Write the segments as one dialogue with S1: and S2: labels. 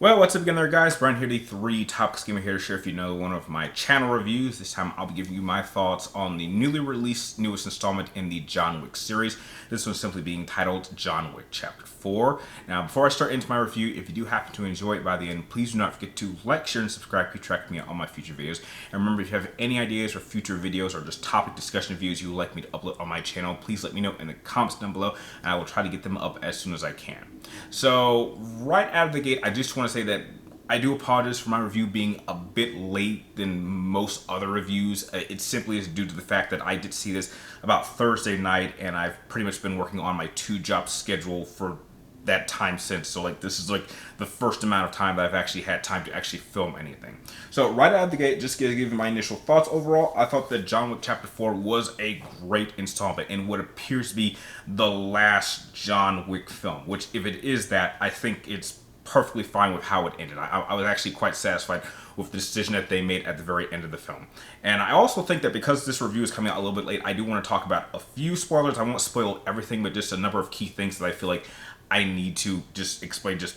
S1: Well, what's up again there, guys? Brian here, the 3 Topics Gamer here to share if you know one of my channel reviews. This time I'll be giving you my thoughts on the newly released newest installment in the John Wick series. This one simply being titled John Wick Chapter 4. Now, before I start into my review, if you do happen to enjoy it by the end, please do not forget to like, share, and subscribe to keep track of me on my future videos. And remember, if you have any ideas for future videos or just topic discussion videos you would like me to upload on my channel, please let me know in the comments down below, and I will try to get them up as soon as I can. So, right out of the gate, I just want to say that I do apologize for my review being a bit late than most other reviews. It simply is due to the fact that I did see this about Thursday night, and I've pretty much been working on my 2-job schedule for that time since. So this is the first amount of time that I've actually had time to actually film anything. So right out of the gate, just to give you my initial thoughts overall, I thought that John Wick Chapter 4 was a great installment in what appears to be the last John Wick film, which if it is that, I think it's perfectly fine with how it ended. I was actually quite satisfied with the decision that they made at the very end of the film. And I also think that because this review is coming out a little bit late, I do want to talk about a few spoilers. I won't spoil everything, but just a number of key things that I feel like I need to just explain just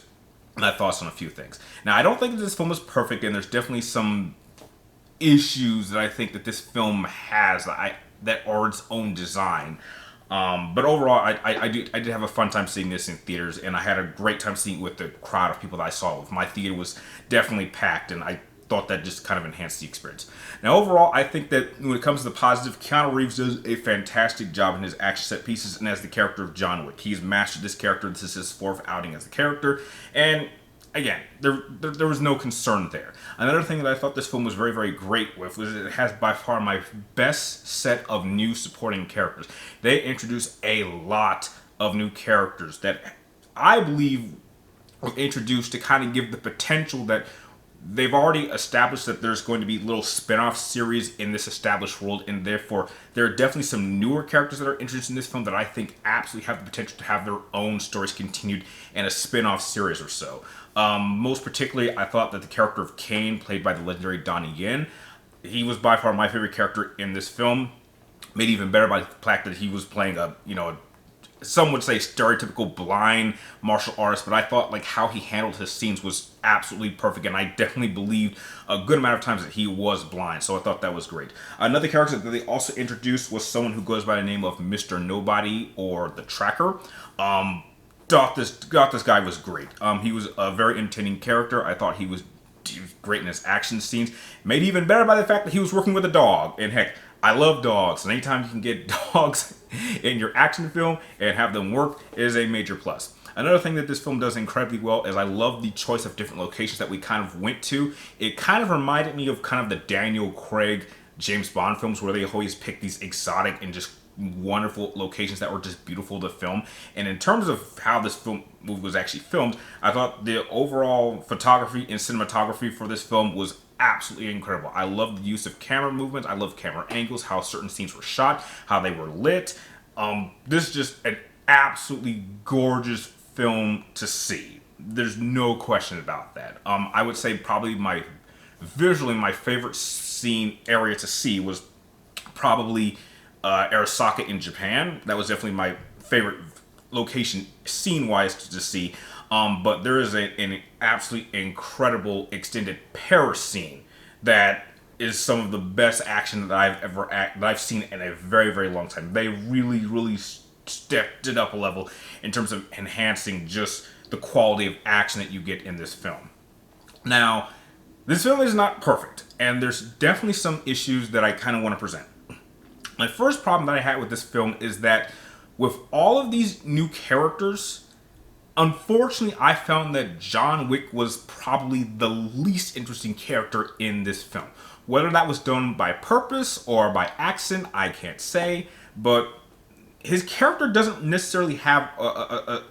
S1: my thoughts on a few things. Now, I don't think that this film is perfect, and there's definitely some issues that I think that this film has that are its own design. But overall, I did have a fun time seeing this in theaters, and I had a great time seeing it with the crowd of people that I saw it with. My theater was definitely packed, and I thought that just kind of enhanced the experience. Now, overall, I think that when it comes to the positive, Keanu Reeves does a fantastic job in his action set pieces and as the character of John Wick. He's mastered this character. This is his 4th outing as the character, and again, there was no concern there. Another thing that I thought this film was very, very great with was it has by far my best set of new supporting characters. They introduced a lot of new characters that I believe were introduced to kind of give the potential that they've already established that there's going to be little spin-off series in this established world, and therefore there are definitely some newer characters that are introduced in this film that I think absolutely have the potential to have their own stories continued in a spin-off series or so. Most particularly, I thought that the character of Kane, played by the legendary Donnie Yen, he was by far my favorite character in this film. Made even better by the fact that he was playing some would say stereotypical blind martial artist, but I thought how he handled his scenes was absolutely perfect, and I definitely believed a good amount of times that he was blind, so I thought that was great. Another character that they also introduced was someone who goes by the name of Mr. Nobody, or the Tracker. Thought this guy was great. He was a very entertaining character. I thought he was great in his action scenes. Made even better by the fact that he was working with a dog, and heck, I love dogs, and anytime you can get dogs in your action film and have them work is a major plus. Another thing that this film does incredibly well is I love the choice of different locations that we kind of went to. It kind of reminded me of kind of the Daniel Craig James Bond films where they always pick these exotic and just wonderful locations that were just beautiful to film. And in terms of how this movie was actually filmed, I thought the overall photography and cinematography for this film was absolutely incredible. I love the use of camera movements. I love camera angles, how certain scenes were shot, how they were lit. This is just an absolutely gorgeous film to see. There's no question about that. I would say probably visually my favorite scene area to see was probably Arasaka in Japan. That was definitely my favorite location scene-wise to see. But there is an absolutely incredible extended Paris scene that is some of the best action that I've seen in a very, very long time. They really, really stepped it up a level in terms of enhancing just the quality of action that you get in this film. Now, this film is not perfect, and there's definitely some issues that I kind of want to present. My first problem that I had with this film is that with all of these new characters, unfortunately, I found that John Wick was probably the least interesting character in this film. Whether that was done by purpose or by accident, I can't say, but his character doesn't necessarily have a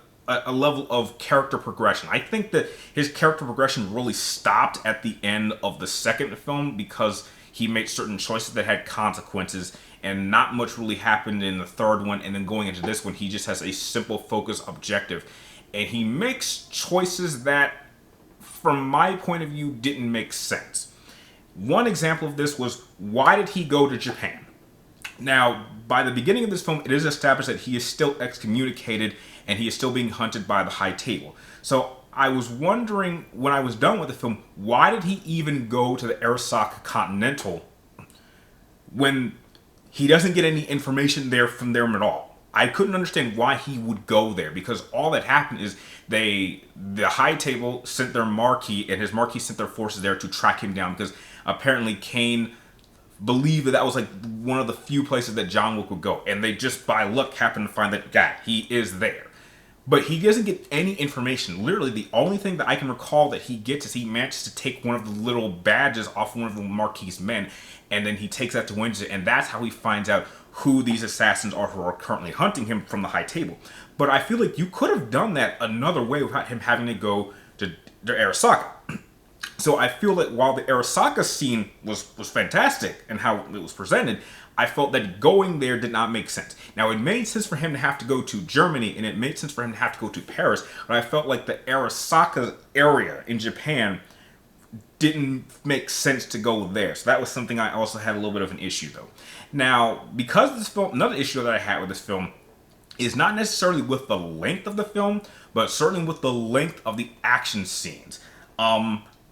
S1: level of character progression. I think that his character progression really stopped at the end of the second film because he made certain choices that had consequences, and not much really happened in the third one, and then going into this one, he just has a simple focus objective. And he makes choices that, from my point of view, didn't make sense. One example of this was, why did he go to Japan? Now, by the beginning of this film, it is established that he is still excommunicated and he is still being hunted by the High Table. So I was wondering when I was done with the film, why did he even go to the Arasaka Continental when he doesn't get any information there from them at all? I couldn't understand why he would go there, because all that happened is the High Table sent their Marquis, and his Marquis sent their forces there to track him down, because apparently Kane believed that was like one of the few places that John Wick would go, and they just by luck happened to find that guy. He is there. But he doesn't get any information. Literally, the only thing that I can recall that he gets is he manages to take one of the little badges off one of the Marquis' men, and then he takes that to Windsor, and that's how he finds out who these assassins are who are currently hunting him from the High Table. But I feel like you could have done that another way without him having to go to Arasaka. So I feel that while the Arasaka scene was fantastic and how it was presented, I felt that going there did not make sense. Now, it made sense for him to have to go to Germany, and it made sense for him to have to go to Paris, but I felt like the Arasaka area in Japan didn't make sense to go there. So that was something I also had a little bit of an issue, though. Now, because this film, another issue that I had with this film is not necessarily with the length of the film, but certainly with the length of the action scenes.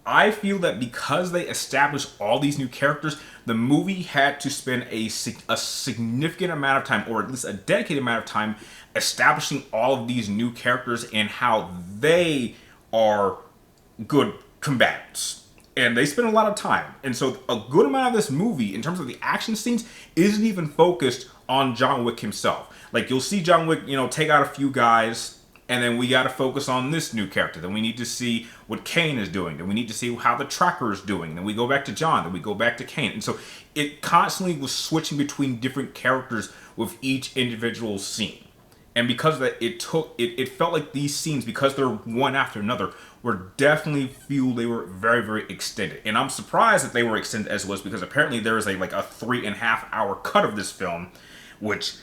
S1: I feel that because they established all these new characters, the movie had to spend a significant amount of time, or at least a dedicated amount of time, establishing all of these new characters and how they are good combatants. And they spend a lot of time. And so a good amount of this movie, in terms of the action scenes, isn't even focused on John Wick himself. Like, you'll see John Wick, take out a few guys, and then we got to focus on this new character. Then we need to see what Kane is doing. Then we need to see how the tracker is doing. Then we go back to John. Then we go back to Kane. And so it constantly was switching between different characters with each individual scene. And because of that, it felt like these scenes, because they're one after another, were definitely they were very, very extended. And I'm surprised that they were extended as it was, because apparently there is a 3.5 hour cut of this film, which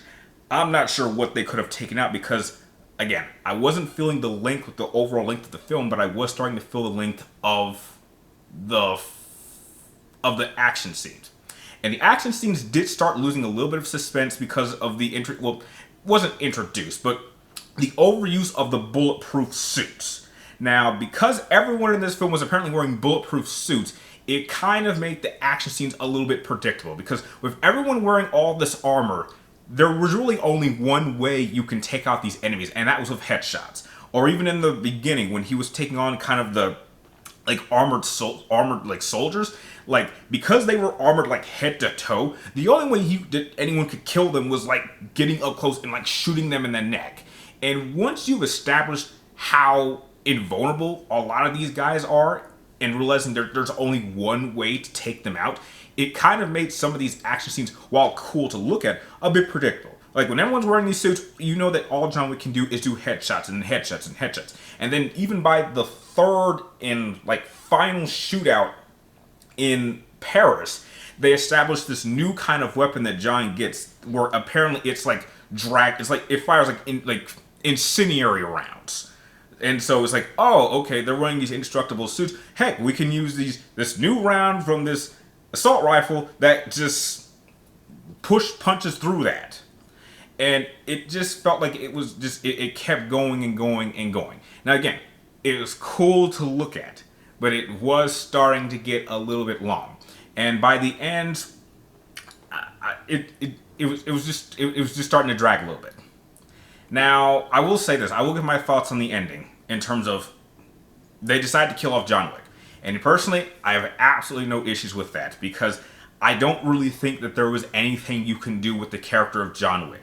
S1: I'm not sure what they could have taken out, because again, I wasn't feeling the length with the overall length of the film, but I was starting to feel the length of the action scenes. And the action scenes did start losing a little bit of suspense because of it wasn't introduced, but the overuse of the bulletproof suits. Now, because everyone in this film was apparently wearing bulletproof suits, it kind of made the action scenes a little bit predictable, because with everyone wearing all this armor, there was really only one way you can take out these enemies, and that was with headshots. Or even in the beginning, when he was taking on kind of the armored soldiers, because they were armored head to toe, the only way anyone could kill them was getting up close and shooting them in the neck. And once you've established how invulnerable a lot of these guys are, and realizing there's only one way to take them out, it kind of made some of these action scenes, while cool to look at, a bit predictable. When everyone's wearing these suits, you know that all John Wick can do is do headshots and headshots and headshots. And then even by the third and final shootout in Paris, they established this new kind of weapon that John gets, where apparently it's it fires incendiary rounds. And so it's okay, they're wearing these indestructible suits. Heck, we can use this new round from this assault rifle that just punches through that. And it just felt like it was it kept going and going and going. Now again, it was cool to look at, but it was starting to get a little bit long. And by the end, it was just starting to drag a little bit. Now, I will say this. I will give my thoughts on the ending in terms of they decided to kill off John Wick. And personally, I have absolutely no issues with that, because I don't really think that there was anything you can do with the character of John Wick.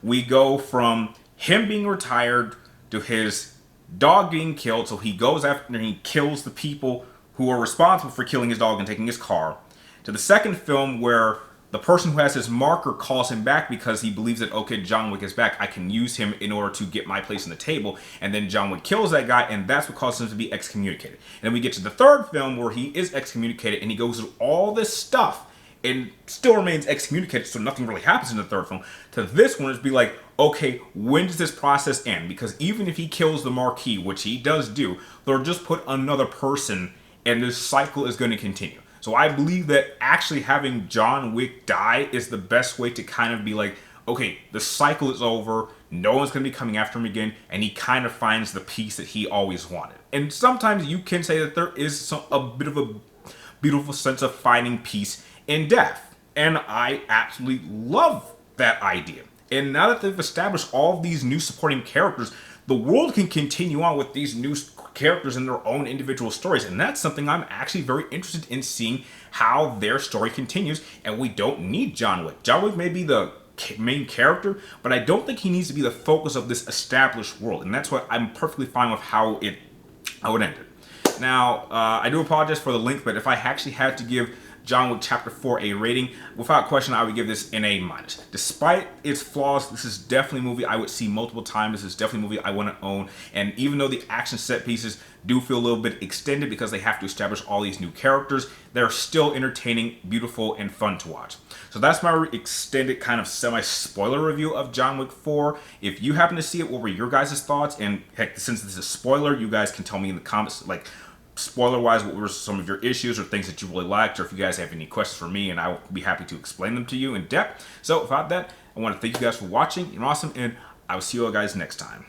S1: We go from him being retired to his dog being killed, so he goes after and he kills the people who are responsible for killing his dog and taking his car, to the second film where the person who has his marker calls him back because he believes that, okay, John Wick is back, I can use him in order to get my place on the table. And then John Wick kills that guy, and that's what causes him to be excommunicated. And then we get to the third film where he is excommunicated, and he goes through all this stuff and still remains excommunicated, so nothing really happens in the third film. To this one, it's be okay, when does this process end? Because even if he kills the Marquis, which he does do, they'll just put another person, and this cycle is going to continue. So I believe that actually having John Wick die is the best way to kind of be okay, the cycle is over. No one's going to be coming after him again, and he kind of finds the peace that he always wanted. And sometimes you can say that there is a bit of a beautiful sense of finding peace in death. And I absolutely love that idea. And now that they've established all of these new supporting characters, the world can continue on with these new characters in their own individual stories. And that's something I'm actually very interested in seeing how their story continues. And we don't need John Wick. John Wick may be the main character, but I don't think he needs to be the focus of this established world. And that's why I'm perfectly fine with how it ended. Now, I do apologize for the length, but if I actually had to give John Wick Chapter 4 a rating, without question, I would give this an A-. Despite its flaws, this is definitely a movie I would see multiple times. This is definitely a movie I want to own. And even though the action set pieces do feel a little bit extended because they have to establish all these new characters, they're still entertaining, beautiful, and fun to watch. So that's my extended kind of semi-spoiler review of John Wick 4. If you happen to see it, what were your guys' thoughts? And heck, since this is a spoiler, you guys can tell me in the comments, like, spoiler-wise, what were some of your issues or things that you really liked, or if you guys have any questions for me, and I will be happy to explain them to you in depth. So without that, I want to thank you guys for watching. You're awesome, and I will see you all guys next time.